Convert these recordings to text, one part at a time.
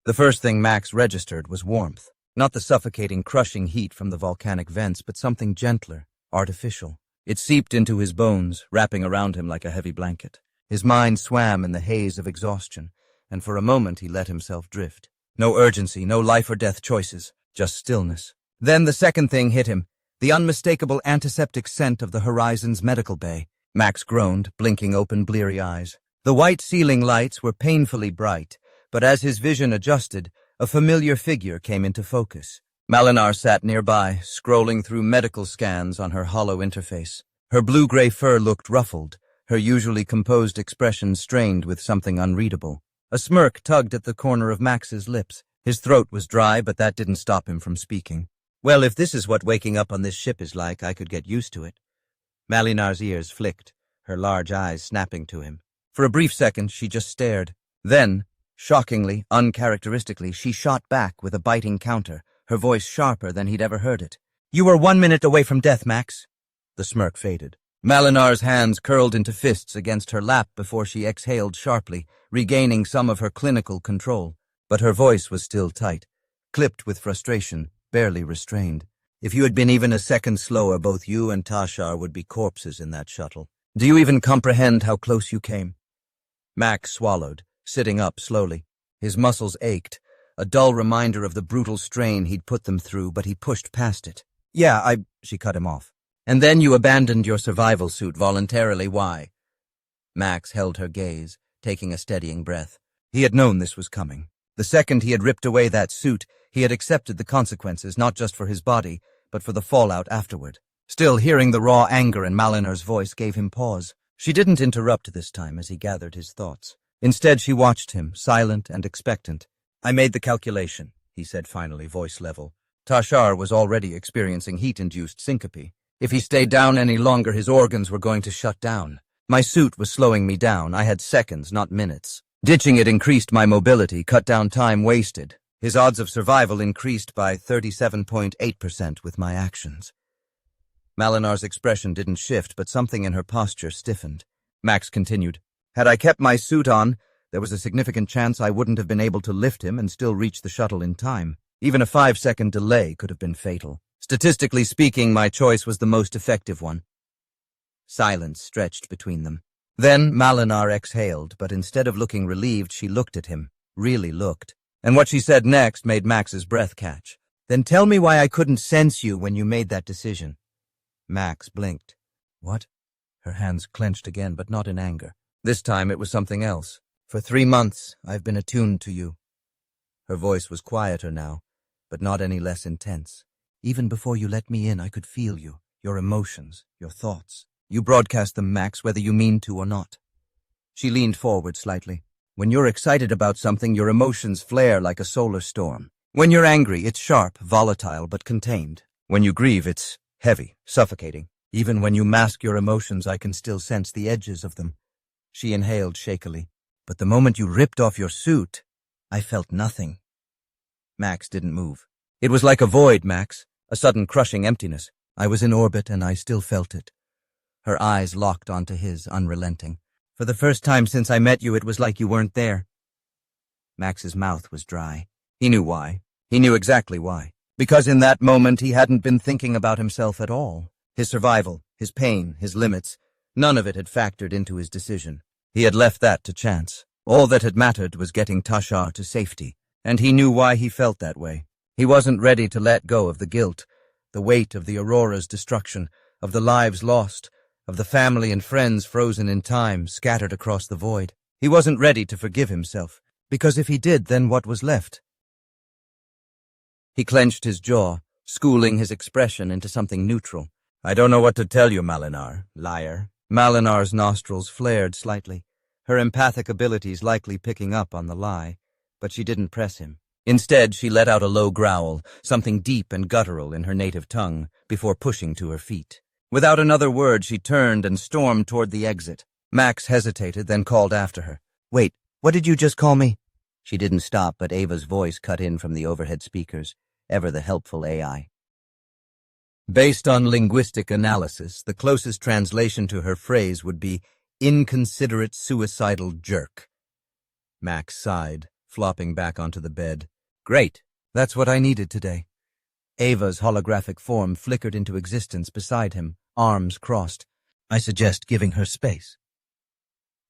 The first thing Max registered was warmth. Not the suffocating, crushing heat from the volcanic vents, but something gentler, artificial. It seeped into his bones, wrapping around him like a heavy blanket. His mind swam in the haze of exhaustion, and for a moment he let himself drift. No urgency, no life-or-death choices, just stillness. Then the second thing hit him, the unmistakable antiseptic scent of the horizon's medical bay. Max groaned, blinking open, bleary eyes. The white ceiling lights were painfully bright, but as his vision adjusted, a familiar figure came into focus. Malinar sat nearby, scrolling through medical scans on her hollow interface. Her blue-gray fur looked ruffled, her usually composed expression strained with something unreadable. A smirk tugged at the corner of Max's lips. His throat was dry, but that didn't stop him from speaking. Well, if this is what waking up on this ship is like, I could get used to it. Malinar's ears flicked, her large eyes snapping to him. For a brief second, she just stared. Then, shockingly, uncharacteristically, she shot back with a biting counter, her voice sharper than he'd ever heard it. "You were 1 minute away from death, Max." The smirk faded. Malinar's hands curled into fists against her lap before she exhaled sharply, regaining some of her clinical control. But her voice was still tight, clipped with frustration, barely restrained. "If you had been even a second slower, both you and Tashar would be corpses in that shuttle. Do you even comprehend how close you came?" Max swallowed, sitting up slowly. His muscles ached, a dull reminder of the brutal strain he'd put them through, but he pushed past it. She cut him off. "And then you abandoned your survival suit voluntarily. Why?" Max held her gaze, taking a steadying breath. He had known this was coming. The second he had ripped away that suit, he had accepted the consequences, not just for his body, but for the fallout afterward. Still, hearing the raw anger in Malinar's voice gave him pause. She didn't interrupt this time as he gathered his thoughts. Instead, she watched him, silent and expectant. "I made the calculation," he said finally, voice level. Tashar was already experiencing heat-induced syncope. If he stayed down any longer, his organs were going to shut down. My suit was slowing me down. I had seconds, not minutes. Ditching it increased my mobility, cut down time wasted. His odds of survival increased by 37.8% with my actions. Malinar's expression didn't shift, but something in her posture stiffened. Max continued, "Had I kept my suit on, there was a significant chance I wouldn't have been able to lift him and still reach the shuttle in time. Even a 5-second delay could have been fatal. Statistically speaking, my choice was the most effective one." Silence stretched between them. Then Malinar exhaled, but instead of looking relieved, she looked at him, really looked. And what she said next made Max's breath catch. "Then tell me why I couldn't sense you when you made that decision." Max blinked. "What?" Her hands clenched again, but not in anger. This time it was something else. "For 3 months, I've been attuned to you." Her voice was quieter now, but not any less intense. "Even before you let me in, I could feel you, your emotions, your thoughts. You broadcast them, Max, whether you mean to or not." She leaned forward slightly. "When you're excited about something, your emotions flare like a solar storm. When you're angry, it's sharp, volatile, but contained. When you grieve, it's heavy, suffocating. Even when you mask your emotions, I can still sense the edges of them." She inhaled shakily. "But the moment you ripped off your suit, I felt nothing." Max didn't move. "It was like a void, Max, a sudden crushing emptiness. I was in orbit and I still felt it." Her eyes locked onto his, unrelenting. "For the first time since I met you, it was like you weren't there." Max's mouth was dry. He knew why. He knew exactly why. Because in that moment he hadn't been thinking about himself at all. His survival, his pain, his limits, none of it had factored into his decision. He had left that to chance. All that had mattered was getting Tashar to safety, and he knew why he felt that way. He wasn't ready to let go of the guilt, the weight of the Aurora's destruction, of the lives lost, of the family and friends frozen in time, scattered across the void. He wasn't ready to forgive himself, because if he did, then what was left? He clenched his jaw, schooling his expression into something neutral. "I don't know what to tell you, Malinar, liar." Malinar's nostrils flared slightly, her empathic abilities likely picking up on the lie, but she didn't press him. Instead, she let out a low growl, something deep and guttural in her native tongue, before pushing to her feet. Without another word, she turned and stormed toward the exit. Max hesitated, then called after her. "Wait, what did you just call me?" She didn't stop, but Ava's voice cut in from the overhead speakers, ever the helpful AI. Based on linguistic analysis, the closest translation to her phrase would be inconsiderate suicidal jerk. Max sighed, flopping back onto the bed. Great. That's what I needed today. Ava's holographic form flickered into existence beside him, arms crossed. I suggest giving her space.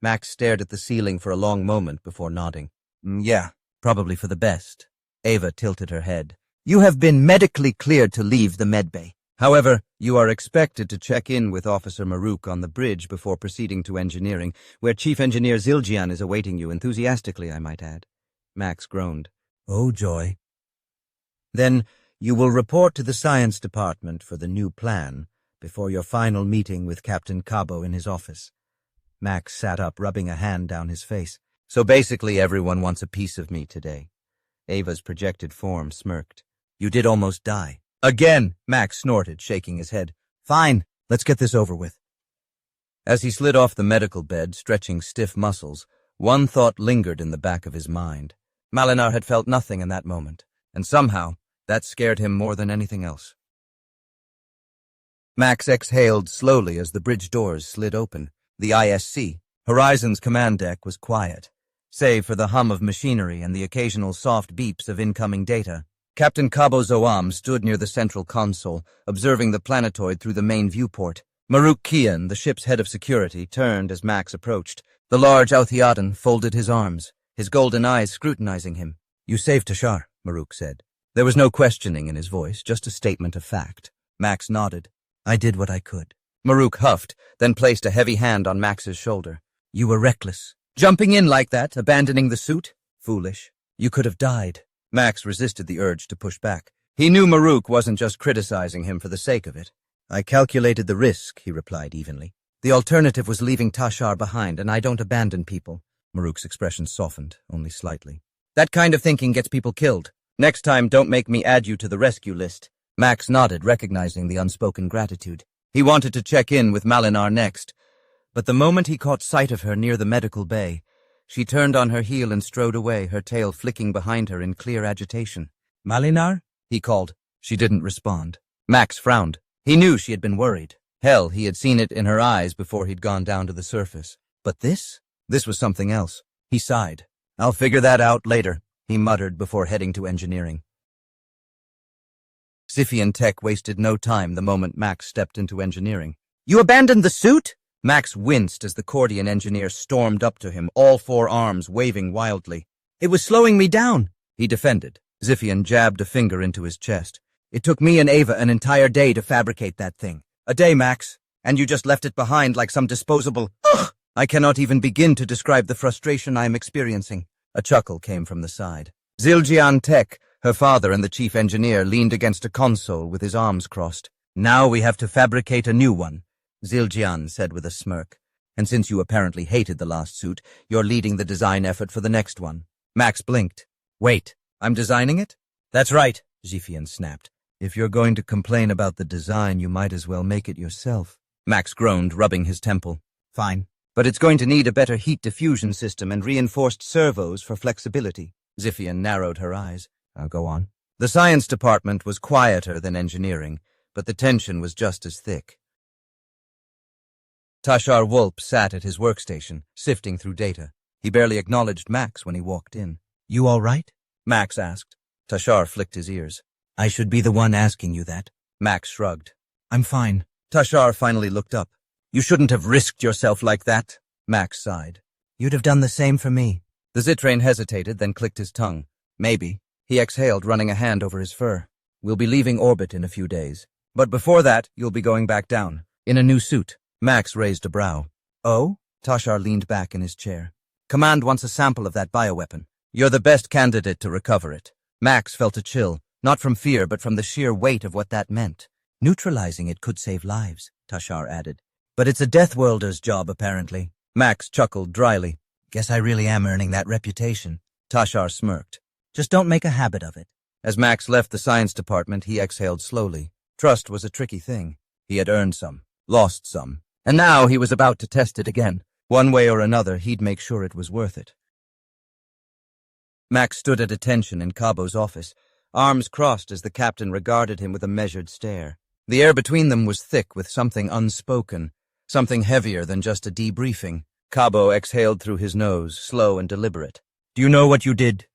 Max stared at the ceiling for a long moment before nodding. Yeah, probably for the best. Ava tilted her head. You have been medically cleared to leave the medbay. However, you are expected to check in with Officer Maruk on the bridge before proceeding to engineering, where Chief Engineer Zildjian is awaiting you enthusiastically, I might add. Max groaned. Oh, joy. Then you will report to the science department for the new plan before your final meeting with Captain Cabo in his office. Max sat up, rubbing a hand down his face. So basically everyone wants a piece of me today. Ava's projected form smirked. You did almost die. Again, Max snorted, shaking his head. Fine, let's get this over with. As he slid off the medical bed, stretching stiff muscles, one thought lingered in the back of his mind. Malinar had felt nothing in that moment, and somehow that scared him more than anything else. Max exhaled slowly as the bridge doors slid open. The ISC, Horizon's command deck, was quiet, save for the hum of machinery and the occasional soft beeps of incoming data. Captain Cabo Zoam stood near the central console, observing the planetoid through the main viewport. Maruk Kian, the ship's head of security, turned as Max approached. The large Outhiadan folded his arms, his golden eyes scrutinizing him. You saved Tashar, Maruk said. There was no questioning in his voice, just a statement of fact. Max nodded. I did what I could. Maruk huffed, then placed a heavy hand on Max's shoulder. You were reckless. Jumping in like that, abandoning the suit? Foolish. You could have died. Max resisted the urge to push back. He knew Maruk wasn't just criticizing him for the sake of it. I calculated the risk, he replied evenly. The alternative was leaving Tashar behind, and I don't abandon people. Maruk's expression softened, only slightly. That kind of thinking gets people killed. Next time, don't make me add you to the rescue list. Max nodded, recognizing the unspoken gratitude. He wanted to check in with Malinar next, but the moment he caught sight of her near the medical bay, she turned on her heel and strode away, her tail flicking behind her in clear agitation. Malinar? He called. She didn't respond. Max frowned. He knew she had been worried. Hell, he had seen it in her eyes before he'd gone down to the surface. But this? This was something else. He sighed. I'll figure that out later, he muttered before heading to engineering. Scythian Tech wasted no time the moment Max stepped into engineering. You abandoned the suit? Max winced as the Cordian engineer stormed up to him, all four arms waving wildly. It was slowing me down, he defended. Ziphian jabbed a finger into his chest. It took me and Ava an entire day to fabricate that thing. A day, Max, and you just left it behind like some disposable... Ugh! I cannot even begin to describe the frustration I am experiencing. A chuckle came from the side. Zildjian Tech, her father and the chief engineer, leaned against a console with his arms crossed. Now we have to fabricate a new one, Zildjian said with a smirk. And since you apparently hated the last suit, you're leading the design effort for the next one. Max blinked. Wait, I'm designing it? That's right, Ziphian snapped. If you're going to complain about the design, you might as well make it yourself. Max groaned, rubbing his temple. Fine, but it's going to need a better heat diffusion system and reinforced servos for flexibility. Ziphian narrowed her eyes. I'll go on. The science department was quieter than engineering, but the tension was just as thick. Tashar Wulp sat at his workstation, sifting through data. He barely acknowledged Max when he walked in. You all right? Max asked. Tashar flicked his ears. I should be the one asking you that. Max shrugged. I'm fine. Tashar finally looked up. You shouldn't have risked yourself like that. Max sighed. You'd have done the same for me. The Zitrain hesitated, then clicked his tongue. Maybe. He exhaled, running a hand over his fur. We'll be leaving orbit in a few days. But before that, you'll be going back down. In a new suit. Max raised a brow. Oh? Tashar leaned back in his chair. Command wants a sample of that bioweapon. You're the best candidate to recover it. Max felt a chill, not from fear, but from the sheer weight of what that meant. Neutralizing it could save lives, Tashar added. But it's a Deathworlder's job, apparently. Max chuckled dryly. Guess I really am earning that reputation. Tashar smirked. Just don't make a habit of it. As Max left the science department, he exhaled slowly. Trust was a tricky thing. He had earned some, lost some, and now he was about to test it again. One way or another, he'd make sure it was worth it. Max stood at attention in Cabo's office, arms crossed as the captain regarded him with a measured stare. The air between them was thick with something unspoken, something heavier than just a debriefing. Cabo exhaled through his nose, slow and deliberate. Do you know what you did?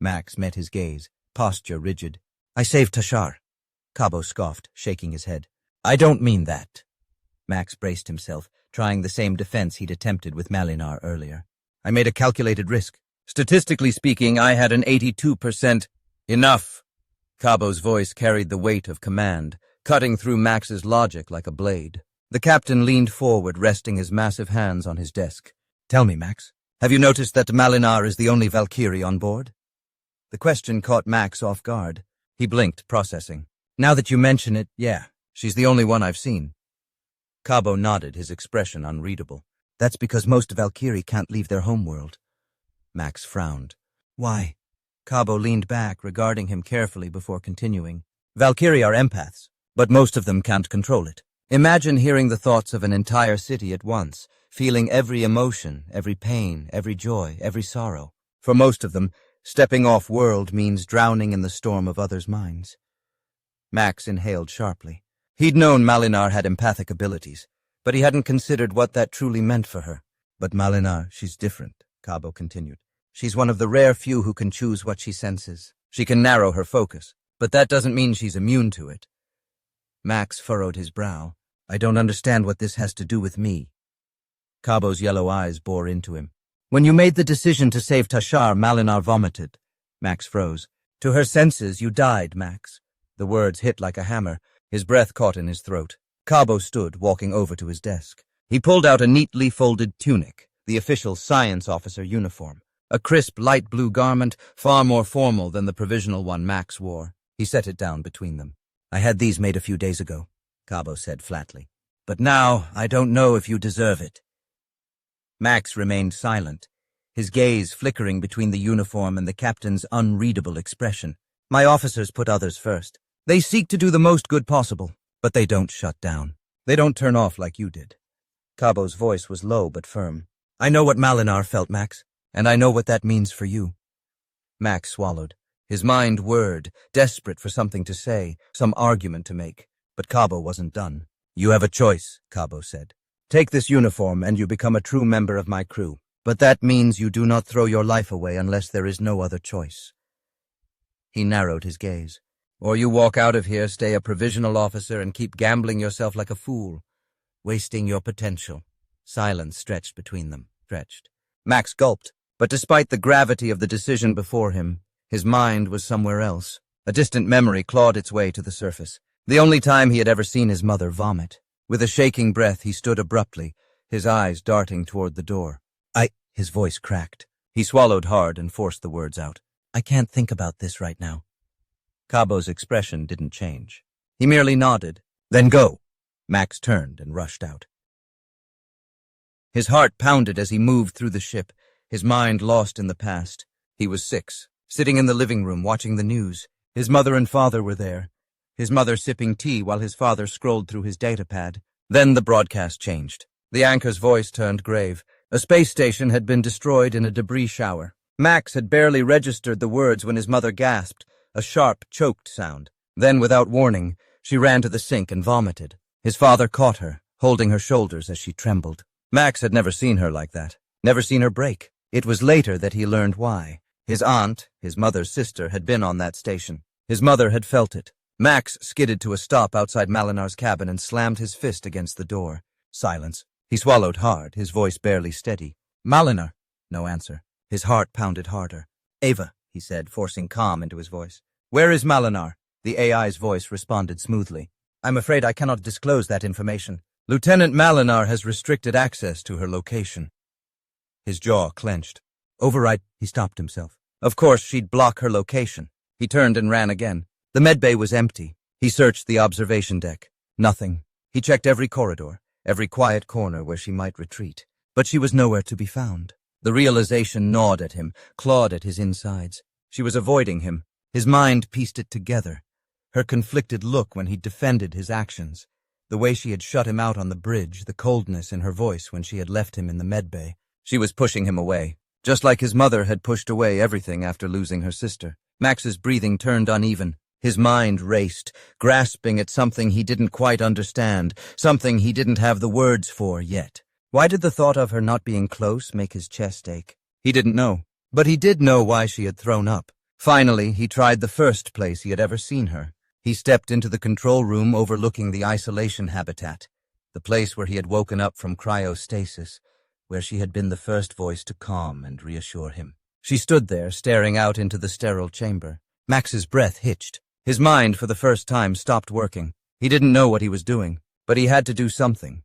Max met his gaze, posture rigid. I saved Tashar. Cabo scoffed, shaking his head. I don't mean that. Max braced himself, trying the same defense he'd attempted with Malinar earlier. I made a calculated risk. Statistically speaking, I had an 82%. Enough! Cabo's voice carried the weight of command, cutting through Max's logic like a blade. The captain leaned forward, resting his massive hands on his desk. Tell me, Max, have you noticed that Malinar is the only Valkyrie on board? The question caught Max off guard. He blinked, processing. Now that you mention it, yeah, she's the only one I've seen. Cabo nodded, his expression unreadable. That's because most Valkyrie can't leave their homeworld. Max frowned. Why? Cabo leaned back, regarding him carefully before continuing. Valkyrie are empaths, but most of them can't control it. Imagine hearing the thoughts of an entire city at once, feeling every emotion, every pain, every joy, every sorrow. For most of them, stepping off-world means drowning in the storm of others' minds. Max inhaled sharply. He'd known Malinar had empathic abilities, but he hadn't considered what that truly meant for her. But Malinar, she's different, Cabo continued. She's one of the rare few who can choose what she senses. She can narrow her focus, but that doesn't mean she's immune to it. Max furrowed his brow. I don't understand what this has to do with me. Cabo's yellow eyes bore into him. When you made the decision to save Tashar, Malinar vomited. Max froze. To her senses, you died, Max. The words hit like a hammer. His breath caught in his throat. Cabo stood, walking over to his desk. He pulled out a neatly folded tunic, the official science officer uniform. A crisp, light blue garment, far more formal than the provisional one Max wore. He set it down between them. I had these made a few days ago, Cabo said flatly. But now, I don't know if you deserve it. Max remained silent, his gaze flickering between the uniform and the captain's unreadable expression. My officers put others first. They seek to do the most good possible, but they don't shut down. They don't turn off like you did. Cabo's voice was low but firm. I know what Malinar felt, Max, and I know what that means for you. Max swallowed. His mind whirred, desperate for something to say, some argument to make. But Cabo wasn't done. You have a choice, Cabo said. Take this uniform and you become a true member of my crew. But that means you do not throw your life away unless there is no other choice. He narrowed his gaze. Or you walk out of here, stay a provisional officer, and keep gambling yourself like a fool, wasting your potential. Silence stretched between them, stretched. Max gulped, but despite the gravity of the decision before him, his mind was somewhere else. A distant memory clawed its way to the surface. The only time he had ever seen his mother vomit. With a shaking breath, he stood abruptly, his eyes darting toward the door. His voice cracked. He swallowed hard and forced the words out. I can't think about this right now. Cabo's expression didn't change. He merely nodded. Then go. Max turned and rushed out. His heart pounded as he moved through the ship, his mind lost in the past. He was 6, sitting in the living room watching the news. His mother and father were there, his mother sipping tea while his father scrolled through his datapad. Then the broadcast changed. The anchor's voice turned grave. A space station had been destroyed in a debris shower. Max had barely registered the words when his mother gasped, a sharp, choked sound. Then, without warning, she ran to the sink and vomited. His father caught her, holding her shoulders as she trembled. Max had never seen her like that, never seen her break. It was later that he learned why. His aunt, his mother's sister, had been on that station. His mother had felt it. Max skidded to a stop outside Malinar's cabin and slammed his fist against the door. Silence. He swallowed hard, his voice barely steady. Malinar. No answer. His heart pounded harder. Ava, he said, forcing calm into his voice. Where is Malinar? The AI's voice responded smoothly. I'm afraid I cannot disclose that information. Lieutenant Malinar has restricted access to her location. His jaw clenched. Override, he stopped himself. Of course, she'd block her location. He turned and ran again. The medbay was empty. He searched the observation deck. Nothing. He checked every corridor, every quiet corner where she might retreat. But she was nowhere to be found. The realization gnawed at him, clawed at his insides. She was avoiding him. His mind pieced it together. Her conflicted look when he defended his actions. The way she had shut him out on the bridge, the coldness in her voice when she had left him in the medbay. She was pushing him away, just like his mother had pushed away everything after losing her sister. Max's breathing turned uneven. His mind raced, grasping at something he didn't quite understand, something he didn't have the words for yet. Why did the thought of her not being close make his chest ache? He didn't know. But he did know why she had thrown up. Finally, he tried the first place he had ever seen her. He stepped into the control room overlooking the isolation habitat, the place where he had woken up from cryostasis, where she had been the first voice to calm and reassure him. She stood there, staring out into the sterile chamber. Max's breath hitched. His mind, for the first time, stopped working. He didn't know what he was doing, but he had to do something.